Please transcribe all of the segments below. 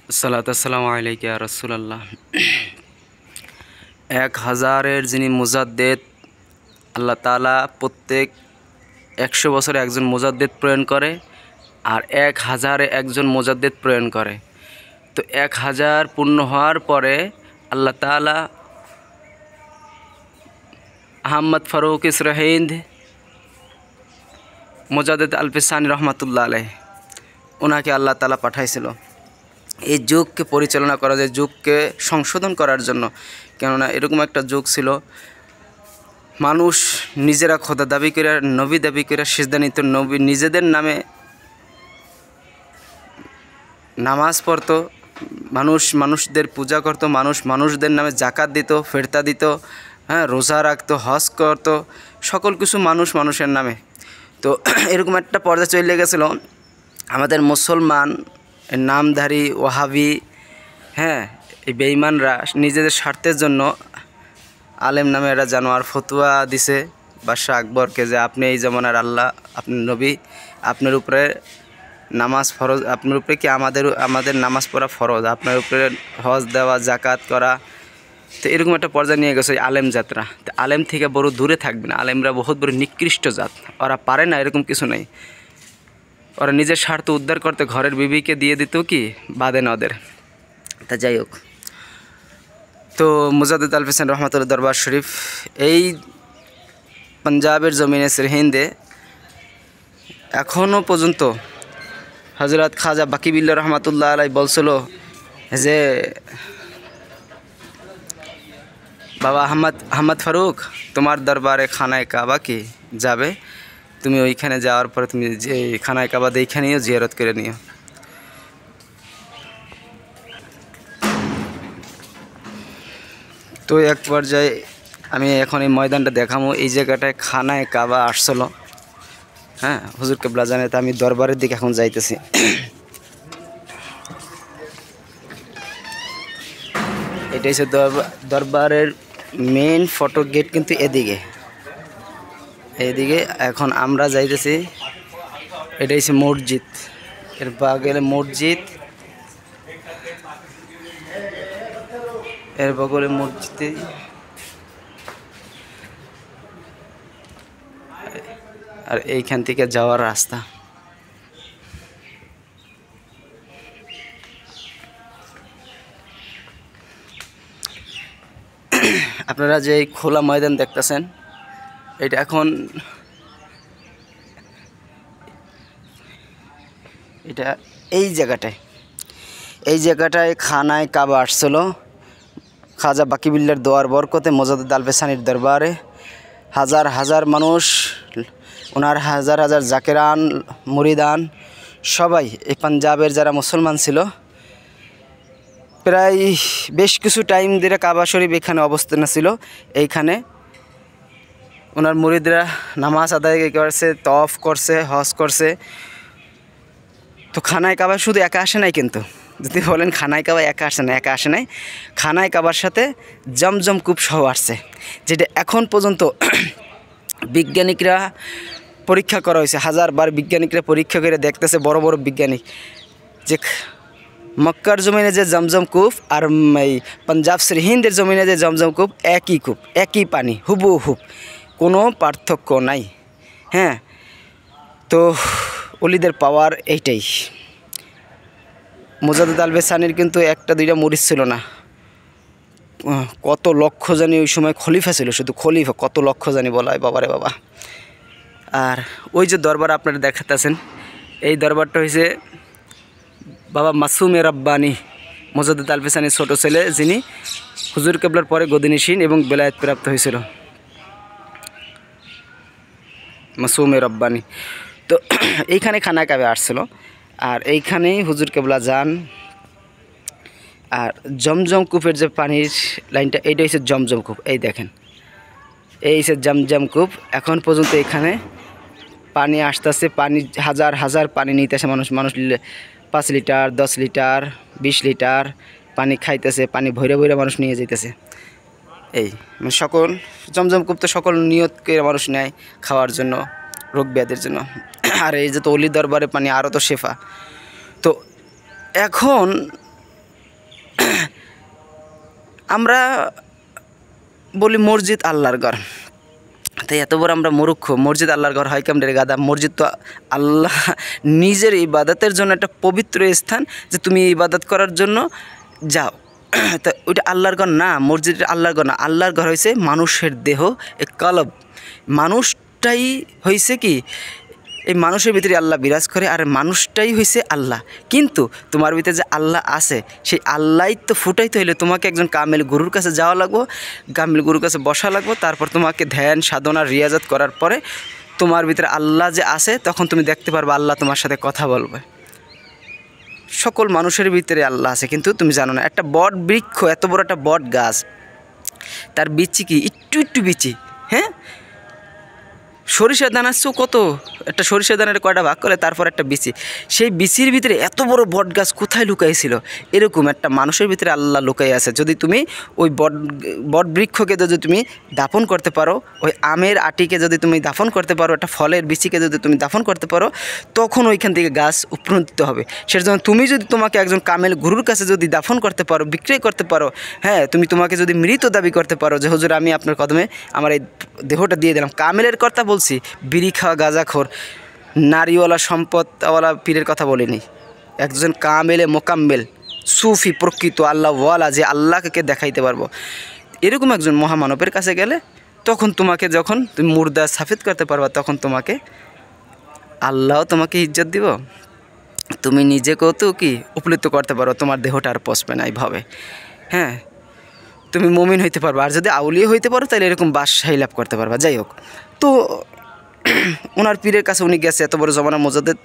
আসসালামু আলাইকা রাসূলুল্লাহ। 1000-এর যিনি মুজাদ্দেদ, আল্লাহ তাআলা প্রত্যেক 100 বছরে একজন মুজাদ্দেদ প্রেরণ করে আর 1000-এ একজন মুজাদ্দেদ প্রেরণ করে। তো 1000 পূর্ণ হওয়ার পরে আল্লাহ তাআলা আহমদ ফারুক ইসরাহিন্দ মুজাদ্দেদ আলফিসানি রহমাতুল্লাহ আলাইহ ওনাকে আল্লাহ তাআলা পাঠাইছিল এই যুগকে পরিচালনা করা যায়, যুগকে সংশোধন করার জন্য। কেননা এরকম একটা যুগ ছিল, মানুষ নিজেরা খোদা দাবি করে, নবী দাবি করে সিজদা নিত, নবী নিজেদের নামে নামাজ পড়তো, মানুষ মানুষদের পূজা করত, মানুষ মানুষদের নামে জাকাত দিত, ফেরতা দিত, রোজা রাখতো, হজ করতো, সকল কিছু মানুষ মানুষের নামে। তো এরকম একটা পর্যায়ে চলে গেছিল, আমাদের মুসলমান নামধারী ওয়াহাবি এই বেঈমানরা নিজেদের স্বার্থের জন্য আলেম নামে একটা জানোয়ার ফতোয়া দিছে বাদশাহ আকবরকে যে আপনি এই জমানার আল্লাহ, আপনি নবী, আপনার উপরে নামাজ ফরজ, আপনার উপরে কি আমাদের নামাজ পড়া ফরজ, আপনার উপরে হজ দেওয়া, জাকাত করা। তো এরকম একটা পর্যায়ে নিয়ে গেছে আলেম জাতরা। তো আলেম থেকে বড় দূরে থাকবেন, আলেমরা বহুত বড় নিকৃষ্ট জাত, ওরা পারে না, এরকম কিছু নেই। ওরা নিজের স্বার্থ উদ্ধার করতে ঘরের বিবিকে দিয়ে দিত, কি বাদে না ওদের। তা যাই হোক, তো মুজাদ্দেদ আলফিসানি রহমাতুল্লাহ দরবার শরীফ এই পাঞ্জাবের জমিনে সিরহিন্দে এখনও পর্যন্ত হযরত খাজা বাকি বিল্লাহ রহমাতুল্লাহ আলাইহি বলছিল যে বাবা আহমদ ফারুক, তোমার দরবারে খানায় কাবা কি যাবে, তুমি ওইখানে যাওয়ার পরে তুমি যে খানায় কাবা দেখে নিও, জিয়ারত করে নিও। তো এক পর্যায়ে আমি এখন এই ময়দানটা দেখাবো, এই জায়গাটায় খানায় কাবা আসছিল। হুজুর কেবলা জানে। তো আমি দরবারের দিকে এখন যাইতেছি। এটা হচ্ছে দরবারের মেইন ফটো গেট, কিন্তু এদিকে এখন আমরা যাইতেছি। এটা হচ্ছে মসজিদ, এর বাগলে মসজিদ, এর বগলে মসজিদে আর এইখান থেকে যাওয়ার রাস্তা। আপনারা যে খোলা ময়দান দেখতেছেন, এটা এখন এই জায়গাটায় খানায় কাবা আসছিল খাজা বাকি বিল্লার দোয়ার বরকতে মুজাদ্দেদ আলফিসানির দরবারে। হাজার হাজার মানুষ, ওনার হাজার হাজার জাকেরান, মুরিদান, সবাই এই পাঞ্জাবের যারা মুসলমান ছিল, প্রায় বেশ কিছু টাইম ধরে কাবা শরীফ এখানে অবস্থান ছিল। এইখানে ওনার মুরিদরা নামাজ আদায় করছে, তওয়াফ করছে, হজ করছে। তো খানায় কাবা শুধু একা আসে নাই, কিন্তু যদি বলেন খানায় কাবা একা আসে নাই, খানায় কাবার সাথে জমজম কূপ সহ আসছে, যেটা এখন পর্যন্ত বিজ্ঞানিকরা পরীক্ষা করা হয়েছে। হাজারবার বিজ্ঞানিকরা পরীক্ষা করে দেখতেছে, বড় বড় বিজ্ঞানিক, যে মক্কার জমিনে যে জমজম কূপ আর এই পাঞ্জাব সিরহিন্দের জমিনে যে জমজম কূপ একই কূপ, একই পানি, হুবহুব, কোনো পার্থক্য নাই। তো ওলিদের পাওয়ার এইটাই। মুজাদ্দেদ আলফিসানির কিন্তু একটা দুইটা মুরিদ ছিল না, কত লক্ষ জানি ওই সময় খলিফা ছিল, শুধু খলিফা কত লক্ষ জানি বলা হয়, বাবারে বাবা। আর ওই যে দরবার আপনারা দেখাতেছেন, এই দরবারটা হয়েছে বাবা মাসুমে রব্বানি মুজাদ্দেদ আলফিসানির ছোটো ছেলে, যিনি হুজুর কেবলার পরে গদিনিশীন এবং বেলায়েত প্রাপ্ত হয়েছিল, মাসুমে রব্বানি। তো এইখানে খানায় কাবা আসছিল, আর এইখানেই হুজুর কেবলা যান। আর জমজম কূপের যে পানির লাইনটা, এইটা হচ্ছে জমজম কূপ। এই দেখেন, এই হচ্ছে জমজম কূপ। এখন পর্যন্ত এখানে পানি আসতেছে, পানি হাজার হাজার পানি নিতেছে মানুষ 5 লিটার, 10 লিটার, 20 লিটার পানি খাইতেছে, পানি ভৈরে ভৈরে মানুষ নিয়ে যাইতেছে। এই সকল জমজম কূপ তো সকল নিয়ত করে মানুষ নেয় খাওয়ার জন্য, রোগ ব্যাধির জন্য। আর এই যে তো অলি দরবারে পানি আরও তো শেফা। তো এখন আমরা বলি মসজিদ আল্লাহর ঘর, তাই এত বড় আমরা মূর্খ। মসজিদ আল্লাহর ঘর হয় কেমন রে গাদা? মসজিদ তো আল্লাহ নিজের ইবাদতের জন্য একটা পবিত্র স্থান, যে তুমি ইবাদত করার জন্য যাও। তা ওইটা আল্লাহর ঘর না, মসজিদ আল্লাহর ঘর না। আল্লাহর ঘর হয়েছে মানুষের দেহ, এ কলব। মানুষটাই হয়েছে কি, এই মানুষের ভিতরে আল্লাহ বিরাজ করে, আর মানুষটাই হয়েছে আল্লাহ। কিন্তু তোমার ভিতরে যে আল্লাহ আছে, সেই আল্লাহই তো ফুটাইতে হইলে তোমাকে একজন কামেল গুরুর কাছে যাওয়া লাগবো, কামেল গুরুর কাছে বসা লাগবো। তারপর তোমাকে ধ্যান সাধনা রিয়াজত করার পরে তোমার ভিতরে আল্লাহ যে আছে, তখন তুমি দেখতে পারবে আল্লাহ তোমার সাথে কথা বলবে। সকল মানুষের ভিতরে আল্লাহ আছে, কিন্তু তুমি জানো না। একটা বট বৃক্ষ, এত বড় একটা বট গাছ, তার বিচি কি একটু একটু বিচি, হ্যাঁ? সরিষার দানার চেয়েও কত, একটা সরিষার দানার কয়টা ভাগ করে তারপর একটা বিচি, সেই বিচির ভিতরে এত বড় বট গাছ কোথায় লুকাইছিল? এরকম একটা মানুষের ভিতরে আল্লাহ লুকাই আছে। যদি তুমি ওই বট বৃক্ষকে যদি তুমি দাফন করতে পারো, ওই আমের আটিকে যদি তুমি দাফন করতে পারো, একটা ফলের বিচিকে যদি তুমি দাফন করতে পারো, তখন ওইখান থেকে গাছ উপনীত হবে। সেজন্য তুমি যদি তোমাকে একজন কামেল গুরুর কাছে যদি দাফন করতে পারো, বিক্রয় করতে পারো, হ্যাঁ, তোমাকে যদি মৃত দাবি করতে পারো যে হুজুর আমি আপনার কদমে আমার এই দেহটা দিয়ে দিলাম, কামেলের কথা বলছি, বিড়ি খাওয়া গাঁজাখোর নারীওয়ালা সম্পদওয়ালা পীরের কথা বলিনি। একজন কামেলে মোকাম্মেল সুফি প্রকৃত আল্লাহওয়ালা, যে আল্লাহকে দেখাইতে পারবো, এরকম একজন মহামানবের কাছে গেলে তখন তোমাকে, যখন তুমি মুর্দা সাফিত করতে পারবা, তখন তোমাকে আল্লাহ তোমাকে ইজ্জত দিব। তুমি নিজেকেও তো কি উপলব্ধ করতে পারো, তোমার দেহটা আর পচবে না এইভাবে, হ্যাঁ। তুমি মুমিন হইতে পারবা, আর যদি আউলিয়া হইতে পারো তাহলে এরকম বাদশাহী লাভ করতে পারবা। যাই হোক, তো ওনার পীরের কাছে উনি গেছে, এত বড় জমানা মুজাদ্দেদ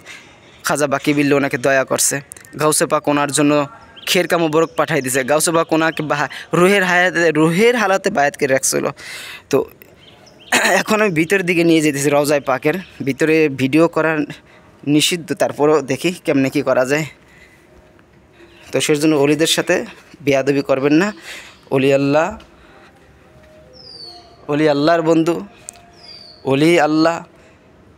খাজা বাকি বিল্লি ওনাকে দয়া করছে। গাউসে পাক ওনার জন্য খেরকা মোবারক পাঠাই দিছে। গাউসে পাক ওনাকে রুহের হালাতে বায়াত করে রাখছিল। তো এখন আমি ভিতরের দিকে নিয়ে যেতেছি, রওজায় পাকের ভিতরে ভিডিও করা নিষিদ্ধ, তারপরেও দেখি কেমনে কী করা যায়। তো সেজন্য অলিদের সাথে বেয়াদবি করবেন না। অলি আল্লাহর বন্ধু, অলি আল্লাহ,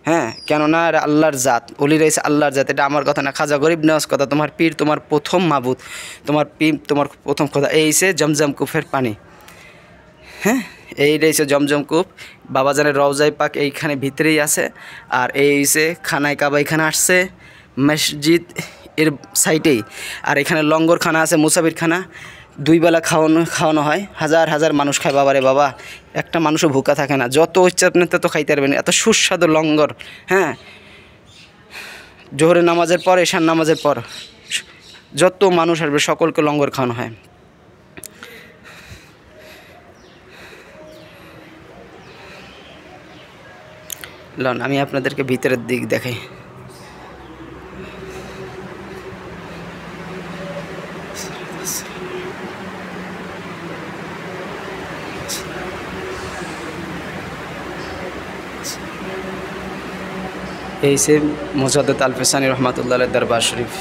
হ্যাঁ, কেননা আল্লাহর জাত, অলি রয়েছে আল্লাহর জাত। এটা আমার কথা না, খাজা গরিব নওয়াজ কথা। তোমার পীর তোমার প্রথম মাবুদ, তোমার পীর তোমার প্রথম কথা। এই সে জমজম কূপের পানি, হ্যাঁ, এই রয়েছে জমজম কূপ। বাবাজানের রওজায় পাক এইখানে ভিতরেই আছে। আর এই সে খানায় কাবা এখানে আসছে, মসজিদ এর সাইডেই। আর এখানে লঙ্গরখানা আছে, মুসাফিরখানা, 2 বেলা খাওয়ানো হয়। হাজার হাজার মানুষ খায়। বাবারে বাবা, একটা মানুষও ভুকা থাকে না। যত ইচ্ছা আপনি তত খাইতে পারবেন, এত সুস্বাদু লঙ্গর, হ্যাঁ। জোহরের নামাজের পর, এশার নামাজের পর যত মানুষ আসবে সকলকে লঙ্গর খাওয়ানো হয়। লন, আমি আপনাদেরকে ভিতরের দিক দেখাই। এই সে মুজাদ্দেদ আল-ফিসানি রহমাতুল্লাহ আলাইহির দরবার শরীফ।